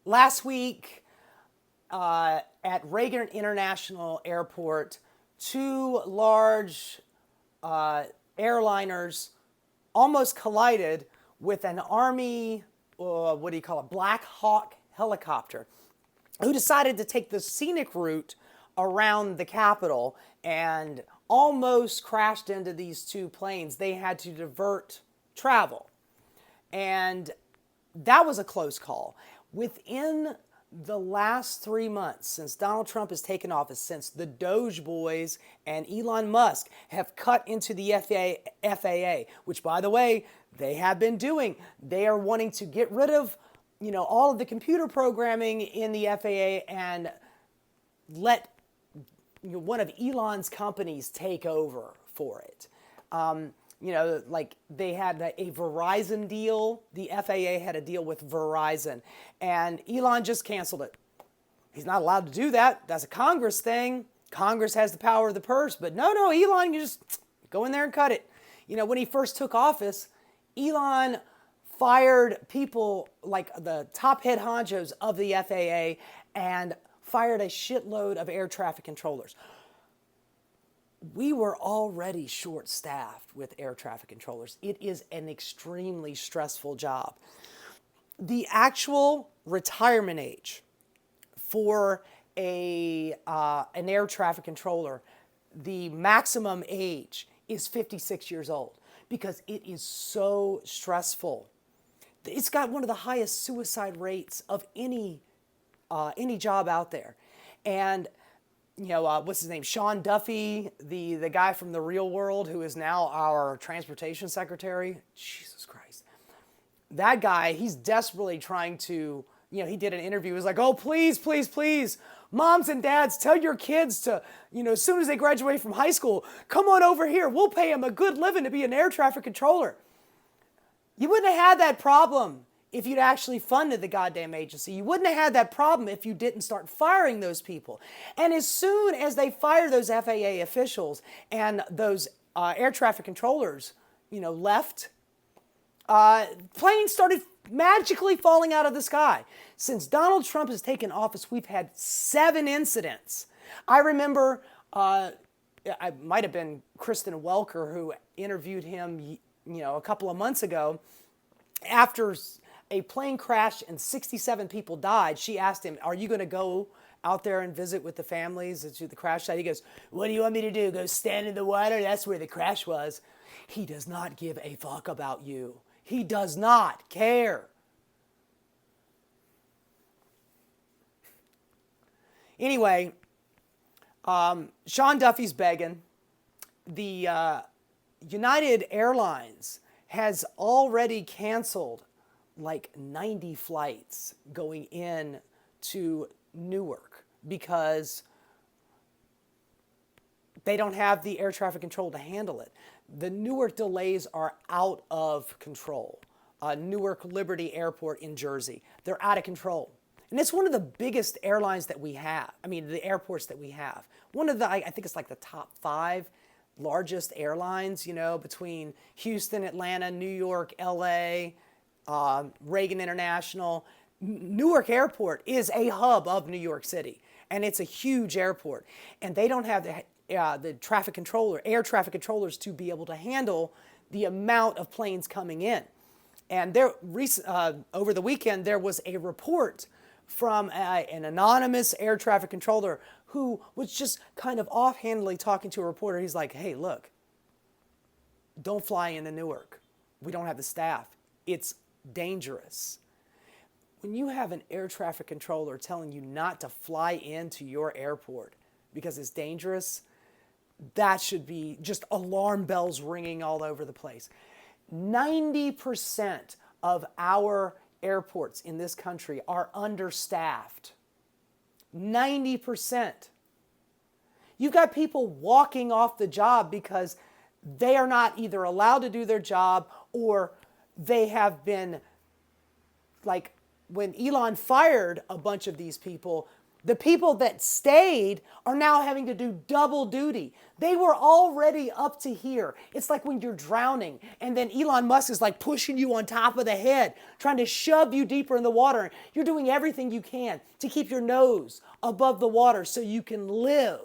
Last week at Reagan International Airport, two large airliners almost collided with an Army, Blackhawk Helicopter, who decided to take the scenic route around the Capitol and almost crashed into these two planes. They had to divert travel. And that was a close call. Within the last 3 months, since Donald Trump has taken office, since the DOGE boys and Elon Musk have cut into the FAA, which, by the way, they have been doing. They are wanting to get rid of, all of the computer programming in the FAA and let one of Elon's companies take over for it. Like they had a Verizon deal. The FAA had a deal with Verizon, and Elon just canceled it. He's not allowed to do that. That's a Congress thing. Congress has the power of the purse, but no, Elon, you just go in there and cut it. When he first took office, Elon fired people like the top head honchos of the FAA and fired a shitload of air traffic controllers. We were already short-staffed with air traffic controllers. It is an extremely stressful job. The actual retirement age for an air traffic controller, the maximum age is 56 years old because it is so stressful. It's got one of the highest suicide rates of any job out there. And what's his name? Sean Duffy, the guy from The Real World, who is now our transportation secretary. Jesus Christ. That guy, he's desperately trying to, he did an interview. He was like, oh, please, please, please, moms and dads, tell your kids to, as soon as they graduate from high school, come on over here. We'll pay them a good living to be an air traffic controller. You wouldn't have had that problem if you'd actually funded the goddamn agency. You wouldn't have had that problem if you didn't start firing those people. And as soon as they fired those FAA officials and those air traffic controllers, left, planes started magically falling out of the sky. Since Donald Trump has taken office, we've had 7 incidents. I remember, I might have been Kristen Welker who interviewed him, a couple of months ago. After a plane crashed and 67 people died, she asked him, are you going to go out there and visit with the families to the crash site? He goes, what do you want me to do? Go stand in the water? That's where the crash was. He does not give a fuck about you. He does not care. Anyway, Sean Duffy's begging. The United Airlines has already canceled like 90 flights going in to Newark because they don't have the air traffic control to handle it. The Newark delays are out of control. Newark Liberty Airport in Jersey, they're out of control. And it's one of the biggest airlines that we have. The airports that we have. One of the, I think it's like the top 5 largest airlines, between Houston, Atlanta, New York, LA, Reagan International. Newark Airport is a hub of New York City, and it's a huge airport. And they don't have the air traffic controllers to be able to handle the amount of planes coming in. And over the weekend, there was a report from an anonymous air traffic controller who was just kind of offhandedly talking to a reporter. He's like, hey, look, don't fly into Newark. We don't have the staff. It's dangerous. When you have an air traffic controller telling you not to fly into your airport because it's dangerous, that should be just alarm bells ringing all over the place. 90% of our airports in this country are understaffed. 90%. You've got people walking off the job because they are not either allowed to do their job or they have been, like when Elon fired a bunch of these people, The people that stayed are now having to do double duty. They were already up to here. It's like when you're drowning and then Elon Musk is like pushing you on top of the head, trying to shove you deeper in the water. You're doing everything you can to keep your nose above the water so you can live.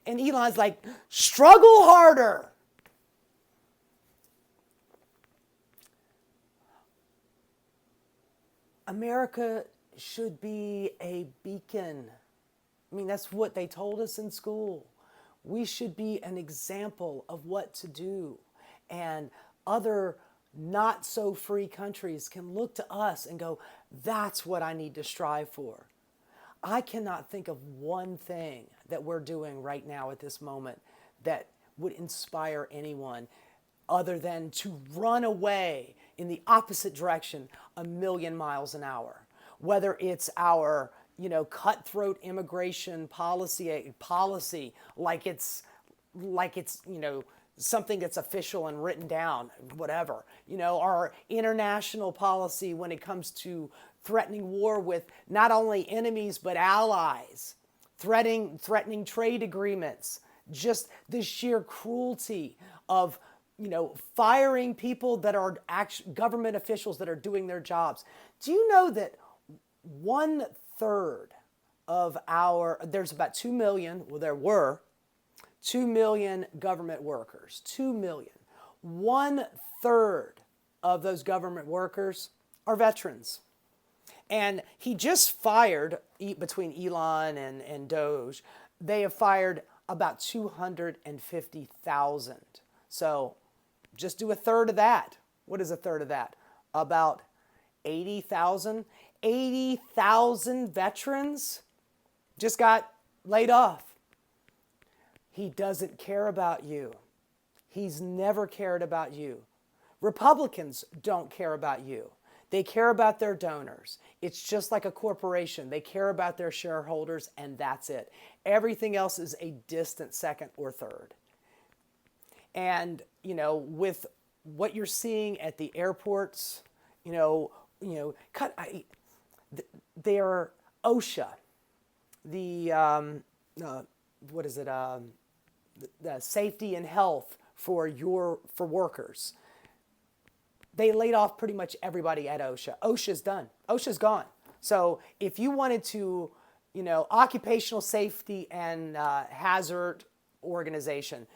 And Elon's like, struggle harder. America should be a beacon. I mean, that's what they told us in school. We should be an example of what to do. And other not so free countries can look to us and go, that's what I need to strive for. I cannot think of one thing that we're doing right now at this moment that would inspire anyone other than to run away in the opposite direction 1,000,000 miles an hour. Whether it's our cutthroat immigration policy like it's something that's official and written down, whatever. Our international policy when it comes to threatening war with not only enemies but allies, threatening trade agreements, just the sheer cruelty of firing people that are government officials that are doing their jobs. Do you know that 1/3 of there's about 2 million, well, there were 2 million government workers, 2 million. 1/3 of those government workers are veterans. And he just fired, between Elon and DOGE, they have fired about 250,000. So just do 1/3 of that. What is 1/3 of that? About 80,000. 80,000 veterans just got laid off. He doesn't care about you. He's never cared about you. Republicans don't care about you. They care about their donors. It's just like a corporation. They care about their shareholders, and that's it. Everything else is a distant second or third. And, with what you're seeing at the airports, they're OSHA, the the safety and health for workers. They laid off pretty much everybody at OSHA. OSHA's done. OSHA's gone. So if you wanted to, occupational safety and hazard organization,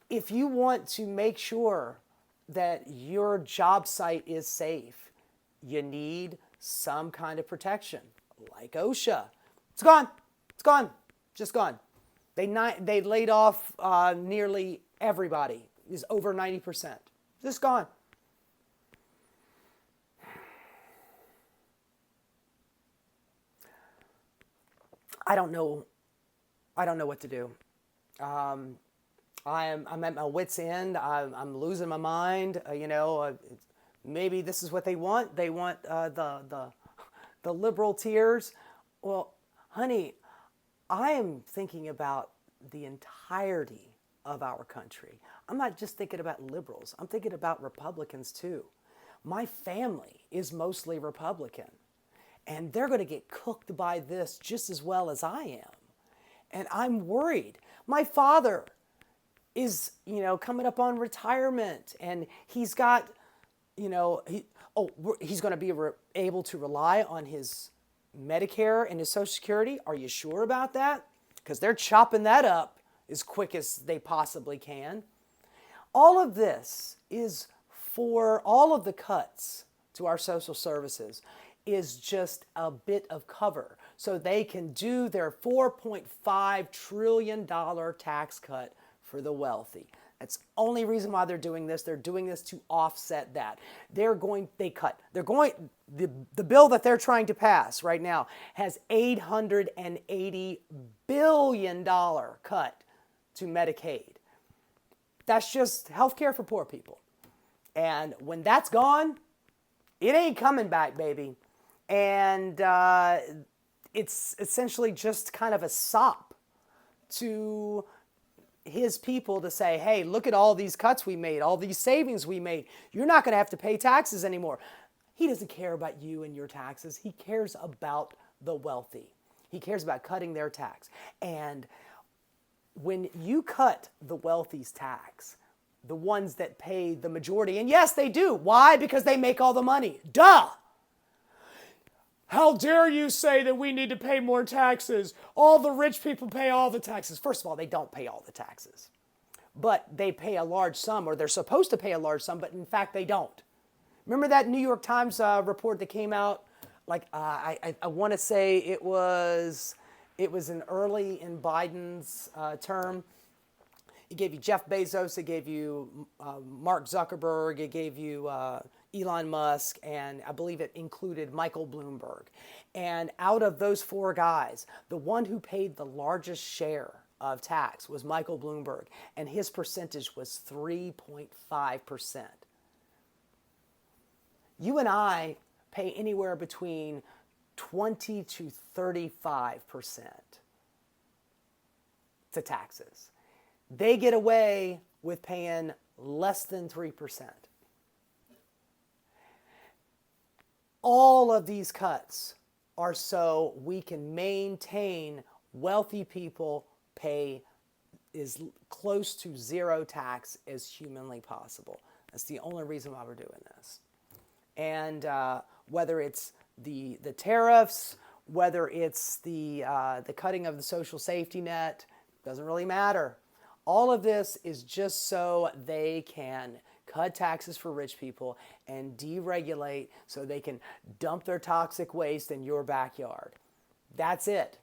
if you want to make sure that your job site is safe, you need some kind of protection, like OSHA. It's gone. It's gone. Just gone. They laid off nearly everybody. Is over 90%. Just gone. I don't know what to do. I'm at my wit's end. I'm losing my mind. Maybe this is what they want. They want the liberal tiers. Well, honey, I am thinking about the entirety of our country. I'm not just thinking about liberals. I'm thinking about Republicans too. My family is mostly Republican, and they're going to get cooked by this just as well as I am. And I'm worried. My father is, coming up on retirement, and he's got, he's going to be able to rely on his Medicare and his Social Security. Are you sure about that? Because they're chopping that up as quick as they possibly can. All of this is for all of the cuts to our social services is just a bit of cover so they can do their $4.5 trillion tax cut for the wealthy. That's the only reason why they're doing this. They're doing this to offset that. The bill that they're trying to pass right now has $880 billion cut to Medicaid. That's just health care for poor people. And when that's gone, it ain't coming back, baby. And it's essentially just kind of a sop to his people to say, hey, look at all these cuts we made, all these savings we made. You're not going to have to pay taxes anymore. He doesn't care about you and your taxes. He cares about the wealthy. He cares about cutting their tax. And when you cut the wealthy's tax, the ones that pay the majority, and yes, they do. Why? Because they make all the money. Duh! How dare you say that we need to pay more taxes? All the rich people pay all the taxes. First of all, they don't pay all the taxes. But they pay a large sum, or they're supposed to pay a large sum, but in fact they don't. Remember that New York Times report that came out? Like, I want to say it was in early in Biden's term. It gave you Jeff Bezos, it gave you Mark Zuckerberg, it gave you Elon Musk, and I believe it included Michael Bloomberg. And out of those four guys, the one who paid the largest share of tax was Michael Bloomberg, and his percentage was 3.5%. You and I pay anywhere between 20 to 35% to taxes. They get away with paying less than 3%. All of these cuts are so we can maintain wealthy people pay as close to zero tax as humanly possible. That's the only reason why we're doing this. And whether it's the tariffs, whether it's the cutting of the social safety net, doesn't really matter. All of this is just so they can cut taxes for rich people and deregulate so they can dump their toxic waste in your backyard. That's it.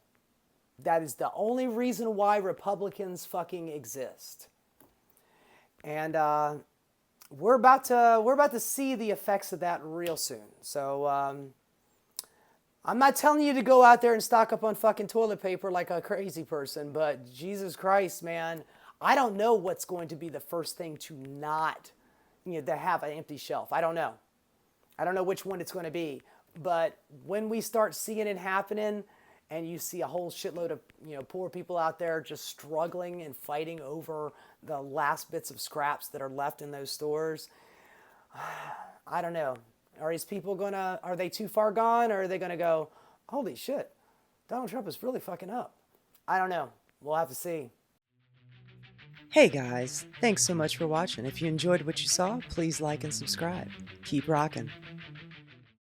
That is the only reason why Republicans fucking exist. And we're about to see the effects of that real soon. So I'm not telling you to go out there and stock up on fucking toilet paper like a crazy person, but Jesus Christ, man, I don't know what's going to be the first thing to not, to have an empty shelf. I don't know. I don't know which one it's going to be. But when we start seeing it happening and you see a whole shitload of, poor people out there just struggling and fighting over the last bits of scraps that are left in those stores, I don't know. Are these people are they too far gone, or are they gonna go, holy shit, Donald Trump is really fucking up? I don't know. We'll have to see. Hey guys, thanks so much for watching. If you enjoyed what you saw, please like and subscribe. Keep rocking.